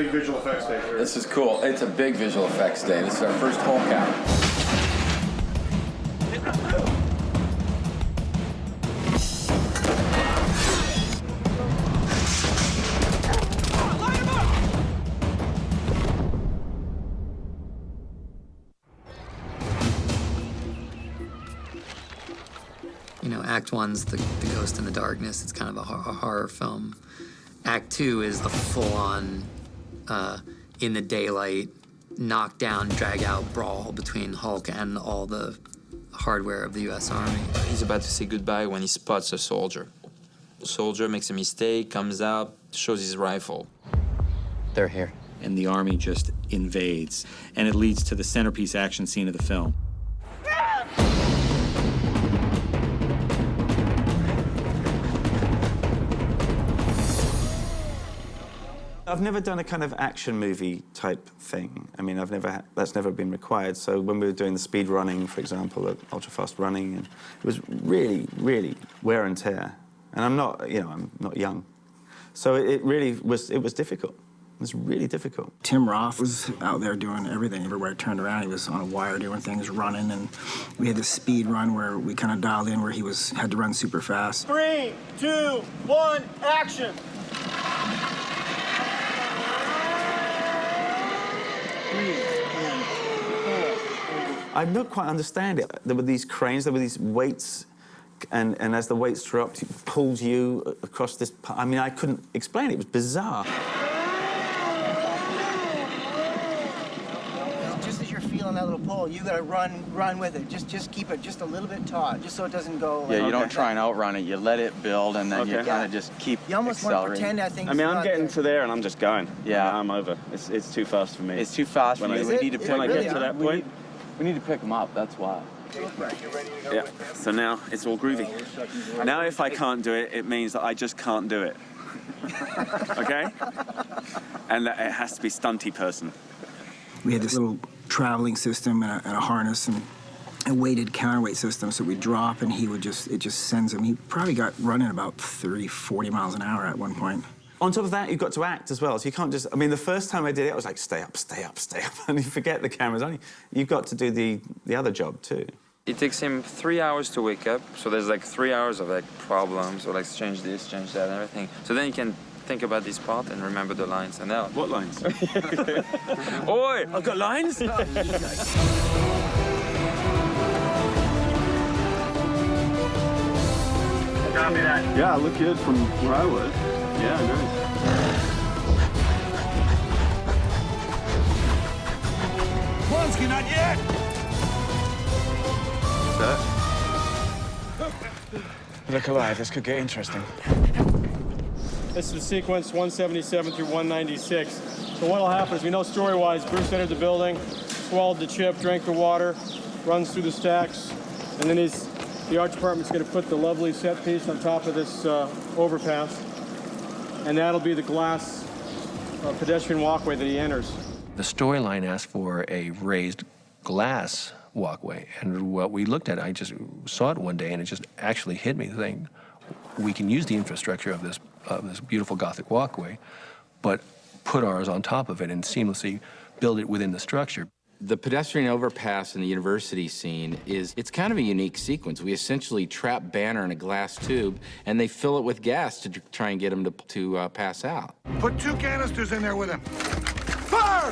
big visual effects day. Sure. This is cool. It's a big visual effects day. This is our first Hulk out. You know, Act 1's the Ghost in the Darkness. It's kind of a horror film. Act 2 is the full-on, in the daylight, knock-down, drag-out brawl between Hulk and all the hardware of the U.S. Army. He's about to say goodbye when he spots a soldier. The soldier makes a mistake, comes out, shows his rifle. They're here. And the Army just invades, and it leads to the centerpiece action scene of the film. I've never done a kind of action movie type thing. I mean, that's never been required. So when we were doing the speed running, for example, ultra fast running, and it was really, really wear and tear. And I'm not, you know, I'm not young. So it really was, difficult. It was really difficult. Tim Roth was out there doing everything. Everywhere I turned around, he was on a wire doing things, running, and we had this speed run where we kind of dialed in where he had to run super fast. 3, 2, 1, action! I don't quite understand it. There were these cranes, there were these weights, and as the weights dropped, it pulled you across this... I mean, I couldn't explain it. It was bizarre. Just as you're feeling that little pull, you gotta run with it. Just keep it just a little bit taut, just so it doesn't go... Yeah, you don't try and outrun it. You let it build, and then you kind of just keep You almost want to pretend, I think... I mean, I'm getting to there, and I'm just going. Yeah. I'm over. It's too fast for me. It's too fast for you. When I get to that point... We need to pick them up, that's why. Yeah, so now it's all groovy. Now if I can't do it, it means that I just can't do it. Okay? And that it has to be stunty person. We had this little traveling system and a harness and a weighted counterweight system, so we drop and it just sends him. He probably got running about 30, 40 miles an hour at one point. On top of that, you've got to act as well, so you can't just... I mean, the first time I did it, I was like, stay up, stay up, stay up, and you forget the camera's on you. You've got to do the other job, too. It takes him 3 hours to wake up, so there's like 3 hours of like problems, or like change this, change that, and everything. So then you can think about this part and remember the lines, and now... What lines? Oi! I've got lines? Copy that. Yeah, I look good from where I was. Yeah, nice. Blonsky, not yet! Look alive, this could get interesting. This is sequence 177 through 196. So what'll happen is, we know story-wise, Bruce entered the building, swallowed the chip, drank the water, runs through the stacks, and then the art department's going to put the lovely set piece on top of this overpass, and that'll be the glass pedestrian walkway that he enters. The storyline asked for a raised glass walkway, and what we looked at, I just saw it one day, and it just actually hit me, saying, we can use the infrastructure of this beautiful Gothic walkway, but put ours on top of it and seamlessly build it within the structure. The pedestrian overpass in the university scene it's kind of a unique sequence. We essentially trap Banner in a glass tube, and they fill it with gas to try and get him to pass out. Put 2 canisters in there with him. Fire!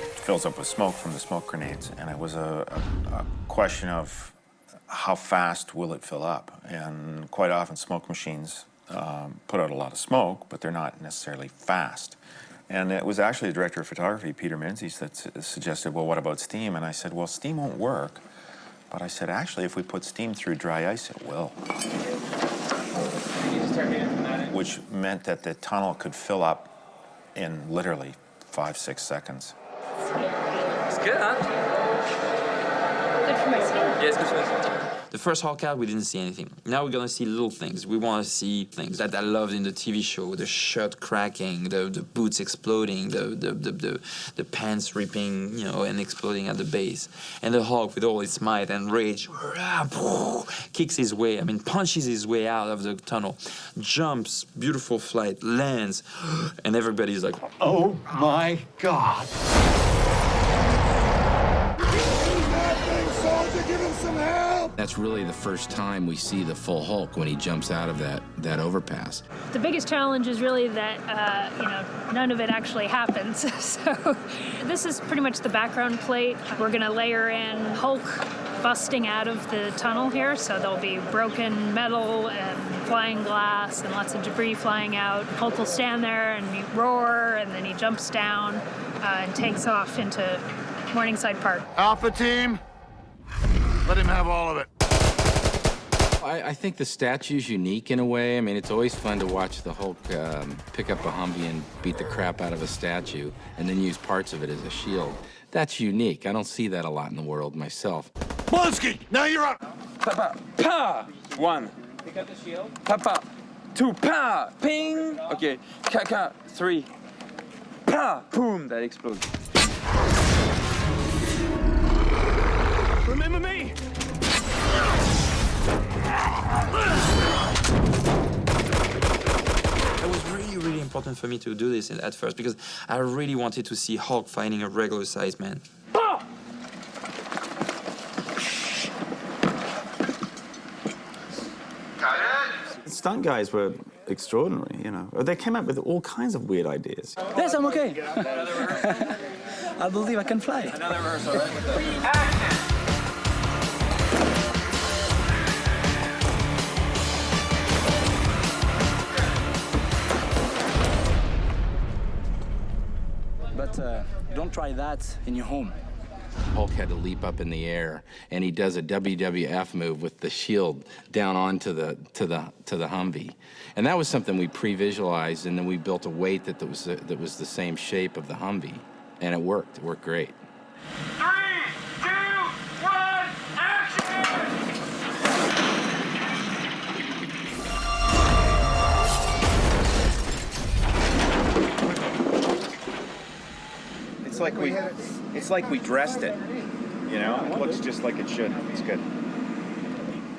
It fills up with smoke from the smoke grenades, and it was a question of how fast will it fill up. And quite often smoke machines put out a lot of smoke, but they're not necessarily fast. And it was actually the director of photography, Peter Menzies, that suggested, well, what about steam? And I said, well, steam won't work. But I said, actually, if we put steam through dry ice, it will. Which meant that the tunnel could fill up in literally 5-6 seconds. It's good, huh? Good for my skin. Yeah, it's good for my skin. The first Hulk out, we didn't see anything. Now we're gonna see little things. We want to see things that I loved in the TV show: the shirt cracking, the boots exploding, the pants ripping, you know, and exploding at the base. And the Hulk, with all his might and rage, kicks his way. I mean, punches his way out of the tunnel, jumps, beautiful flight, lands, and everybody's like, "Oh my God!" That's really the first time we see the full Hulk when he jumps out of that overpass. The biggest challenge is really that, you know, none of it actually happens. So this is pretty much the background plate. We're gonna layer in Hulk busting out of the tunnel here, so there'll be broken metal and flying glass and lots of debris flying out. Hulk will stand there and he roar, and then he jumps down and takes off into Morningside Park. Alpha team, let him have all of it. I think the statue's unique in a way. I mean, it's always fun to watch the Hulk pick up a Humvee and beat the crap out of a statue and then use parts of it as a shield. That's unique. I don't see that a lot in the world myself. BLONSKY, now you're up. Pa, pa, one. Pick up the shield. Pa, pa, two, pa, ping. Okay, ka, three. Pa, boom, that explodes. Remember me? It was really important for me to do this at first because I really wanted to see Hulk fighting a regular-sized man. The stunt guys were extraordinary, you know. They came up with all kinds of weird ideas. Yes, I'm okay. I believe I can fly. Another rehearsal, right? But don't try that in your home. Hulk had to leap up in the air, and he does a WWF move with the shield down onto the Humvee, and that was something we pre-visualized, and then we built a weight that was the same shape of the Humvee, and it worked. It worked great. 3, 2, 1, action! It's like we dressed it. You know, it looks just like it should. It's good.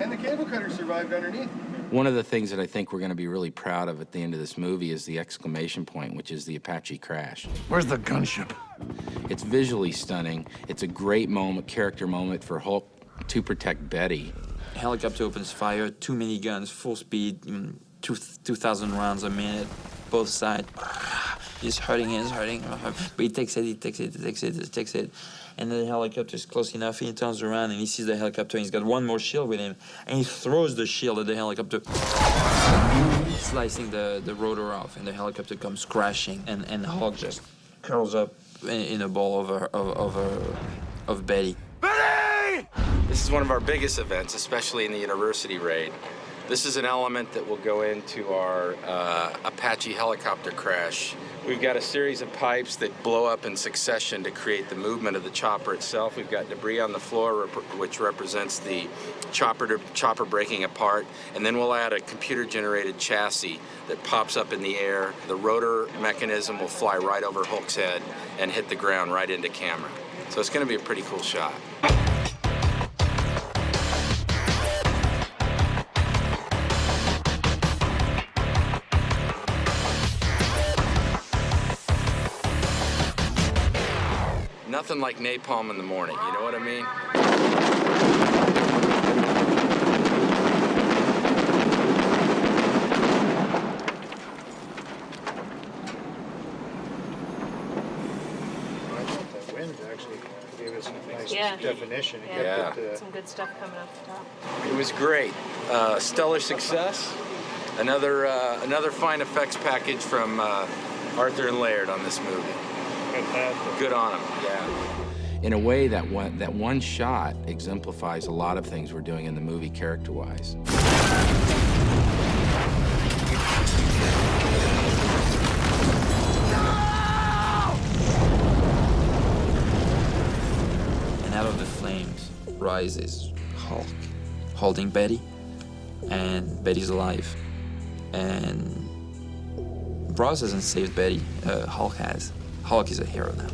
And the cable cutter survived underneath. One of the things that I think we're going to be really proud of at the end of this movie is the exclamation point, which is the Apache crash. Where's the gunship? It's visually stunning. It's a great moment, character moment for Hulk to protect Betty. Helicopter opens fire, 2 miniguns, full speed, 2,000 rounds a minute, both sides. He's hurting, but he takes it. And then the helicopter is close enough, he turns around and he sees the helicopter, and he's got one more shield with him, and he throws the shield at the helicopter, slicing the rotor off, and the helicopter comes crashing, and Hulk just curls up in a ball of Betty. Betty! This is one of our biggest events, especially in the university raid. This is an element that will go into our Apache helicopter crash. We've got a series of pipes that blow up in succession to create the movement of the chopper itself. We've got debris on the floor, which represents the chopper breaking apart. And then we'll add a computer-generated chassis that pops up in the air. The rotor mechanism will fly right over Hulk's head and hit the ground right into camera. So it's going to be a pretty cool shot. Nothing like napalm in the morning, you know what I mean? The wind actually gave us a nice Yeah. definition. It Yeah. kept it, Some good stuff coming off the top. It was great. Stellar success. Another fine effects package from Arthur and Laird on this movie. fantastic. Good on them, yeah. In a way, that one shot exemplifies a lot of things we're doing in the movie character-wise. And out of the flames rises Hulk. holding Betty, and Betty's alive. And Roth hasn't saved Betty, Hulk has. Hulk is a hero now.